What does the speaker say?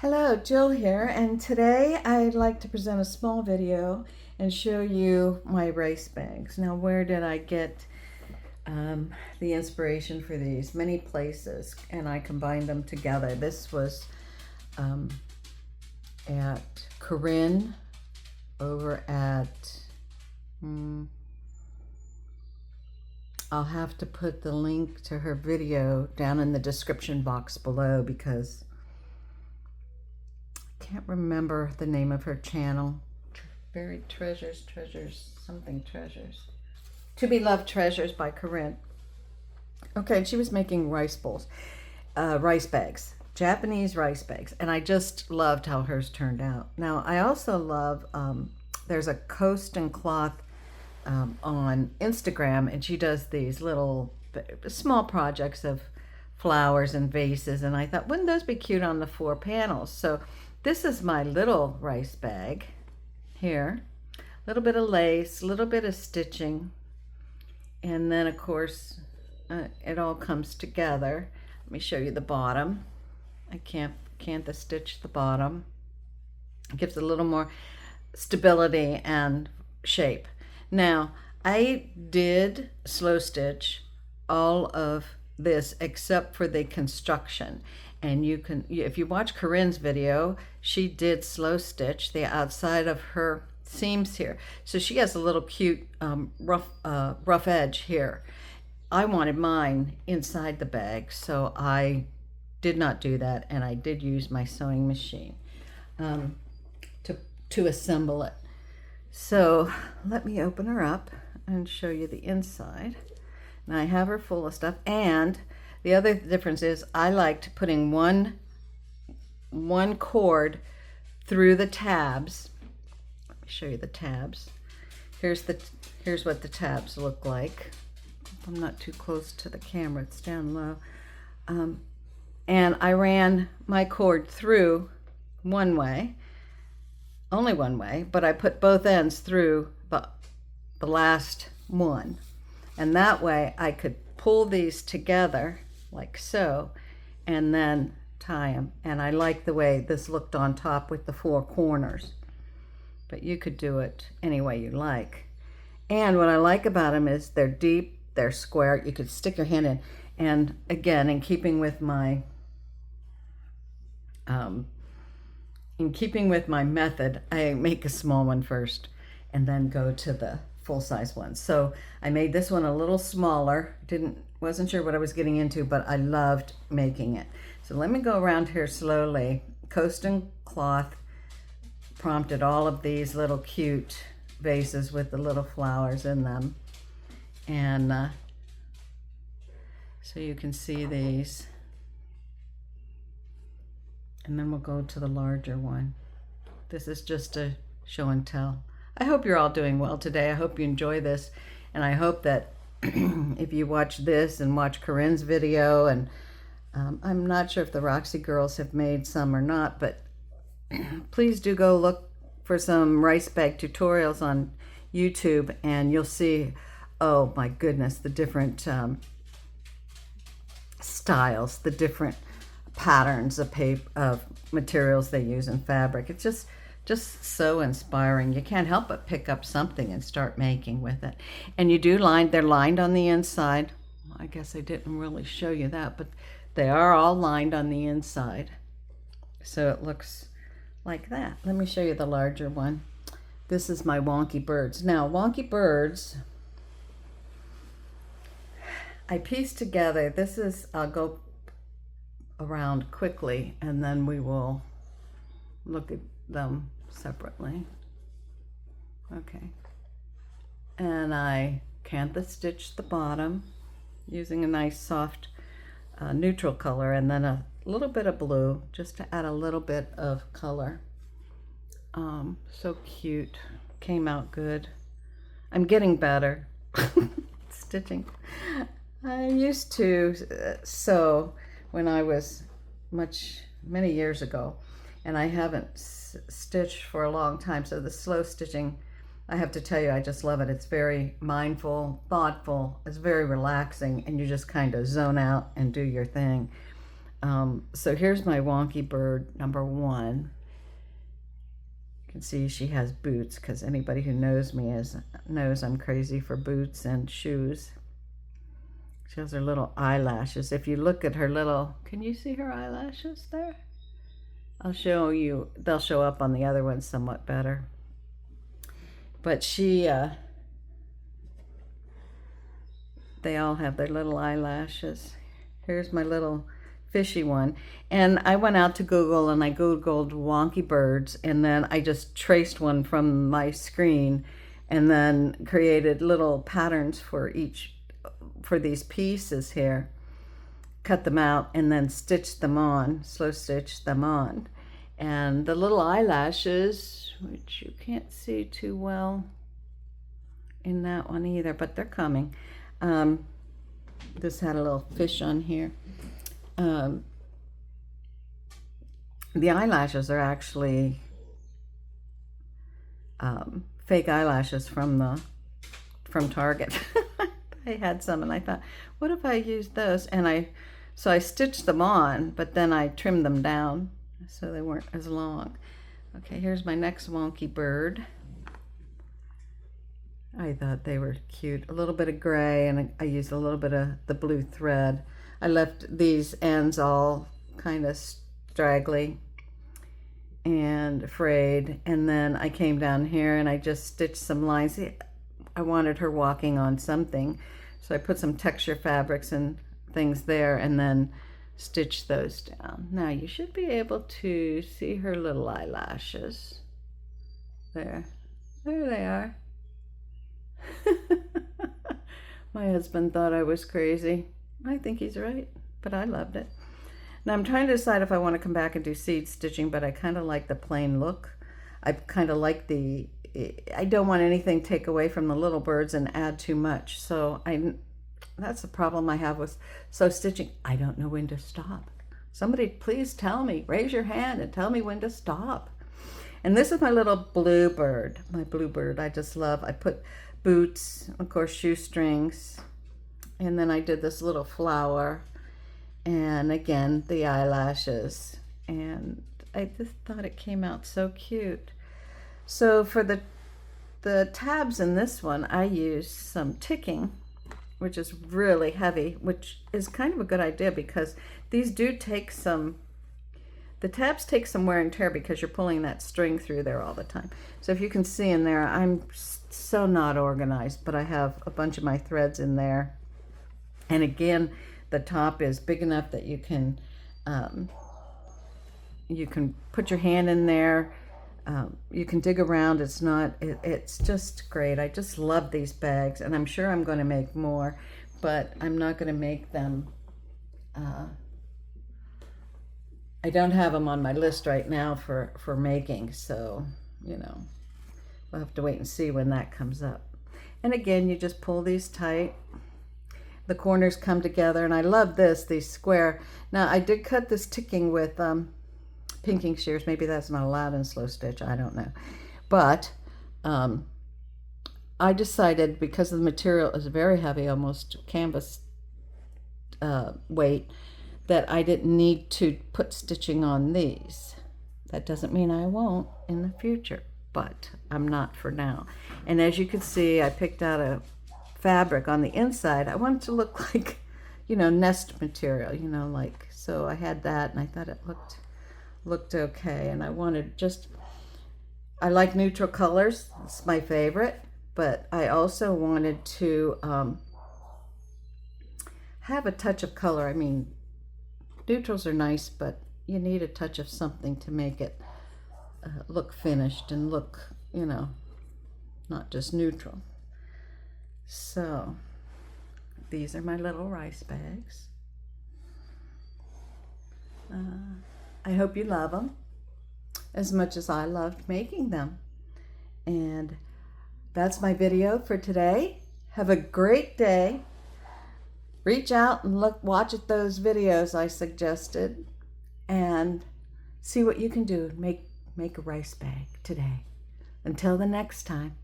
Hello, Jill here, and today I'd like to present a small video and show you my rice bags. Now, where did I get the inspiration for these? Many places, and I combined them together. This was at Corinne over at, I'll have to put the link to her video down in the description box below because can't remember the name of her channel. Buried Treasures, something Treasures. To Be Loved Treasures by Corinne. Okay, she was making rice bowls, rice bags, Japanese rice bags, and I just loved how hers turned out. Now, I also love, there's a Coast and Cloth on Instagram, and she does these little small projects of flowers and vases, and I thought, wouldn't those be cute on the 4 panels? So this is my little rice bag here. A little bit of lace, a little bit of stitching, and then of course it all comes together. Let me show you the bottom. I can't stitch the bottom. It gives a little more stability and shape. Now, I did slow stitch all of this except for the construction. And you can, if you watch Corinne's video, she did slow stitch the outside of her seams here. So she has a little cute rough edge here. I wanted mine inside the bag, so I did not do that, and I did use my sewing machine to assemble it. So let me open her up and show you the inside. Now I have her full of stuff, and the other difference is I liked putting one cord through the tabs. Let me show you the tabs. Here's what the tabs look like. I'm not too close to the camera, it's down low. And I ran my cord through one way, only one way, but I put both ends through the last one. And that way I could pull these together like so, and then tie them. And I like the way this looked on top with the 4 corners. But you could do it any way you like. And what I like about them is they're deep, they're square, you could stick your hand in. And again, in keeping with my method, I make a small one first and then go to the full-size one. So I made this one a little smaller. Wasn't sure what I was getting into, but I loved making it. So let me go around here slowly. Coast and Cloth prompted all of these little cute vases with the little flowers in them. And so you can see these. And then we'll go to the larger one. This is just a show and tell. I hope you're all doing well today. I hope you enjoy this. And I hope that if you watch this and watch Corinne's video, and I'm not sure if the Roxy girls have made some or not, but please do go look for some rice bag tutorials on YouTube, and you'll see, oh my goodness, the different styles, the different patterns of materials they use in fabric. It's just so inspiring. You can't help but pick up something and start making with it. And they're lined on the inside. I guess I didn't really show you that, but they are all lined on the inside. So it looks like that. Let me show you the larger one. This is my Wonky Birds. Now, Wonky Birds, I pieced together. I'll go around quickly and then we will look at them separately. Okay. And I canvas stitched the bottom using a nice soft neutral color, and then a little bit of blue just to add a little bit of color. So cute. Came out good. I'm getting better stitching. I used to sew when I was many years ago, and I haven't stitched for a long time. So the slow stitching, I have to tell you, I just love it. It's very mindful, thoughtful, it's very relaxing, and you just kind of zone out and do your thing. So here's my wonky bird number 1. You can see she has boots, because anybody who knows me knows I'm crazy for boots and shoes. She has her little eyelashes. If you look at her little, can you see her eyelashes there? I'll show you, they'll show up on the other ones somewhat better. But they all have their little eyelashes. Here's my little fishy one. And I went out to Google and I Googled wonky birds, and then I just traced one from my screen and then created little patterns for these pieces here, cut them out, and then stitched them on, slow stitched them on. And the little eyelashes, which you can't see too well in that one either, but they're coming. This had a little fish on here. The eyelashes are actually fake eyelashes from Target. I had some and I thought, what if I used those? And so I stitched them on, but then I trimmed them down so they weren't as long. Okay, here's my next wonky bird. I thought they were cute. A little bit of gray, and I used a little bit of the blue thread. I left these ends all kind of straggly and frayed, and then I came down here and I just stitched some lines. I wanted her walking on something, so I put some texture fabrics and things there and then stitched those down. Now you should be able to see her little eyelashes. There they are. My husband thought I was crazy. I think he's right, but I loved it. Now I'm trying to decide if I want to come back and do seed stitching, but I kind of like the plain look. I kind of like I don't want anything take away from the little birds and add too much. So that's the problem I have with stitching. I don't know when to stop. Somebody please tell me, raise your hand and tell me when to stop. And this is my little bluebird. My bluebird I just love. I put boots, of course, shoestrings, and then I did this little flower, and again the eyelashes, and I just thought it came out so cute. So for the tabs in this one, I used some ticking, which is really heavy, which is kind of a good idea because these do take the tabs take some wear and tear because you're pulling that string through there all the time. So if you can see in there, I'm so not organized, but I have a bunch of my threads in there. And again, the top is big enough that you can put your hand in there. You can dig around. It's just great. I just love these bags, and I'm sure I'm going to make more, but I'm not going to make them. I don't have them on my list right now for making, so, you know, we'll have to wait and see when that comes up. And again, you just pull these tight. The corners come together, and I love these square. Now, I did cut this ticking with pinking shears. Maybe that's not allowed in slow stitch, I don't know. But I decided, because the material is very heavy, almost canvas weight, that I didn't need to put stitching on these. That doesn't mean I won't in the future, but I'm not for now. And as you can see, I picked out a fabric on the inside. I wanted to look like, you know, nest material, you know, like, so I had that, and I thought it looked okay. And I wanted I like neutral colors. It's my favorite, but I also wanted to have a touch of color. I mean, neutrals are nice, but you need a touch of something to make it look finished and look, you know, not just neutral. So these are my little rice bags. I hope you love them as much as I loved making them. And that's my video for today. Have a great day. Reach out and watch at those videos I suggested and see what you can do. Make a rice bag today. Until the next time.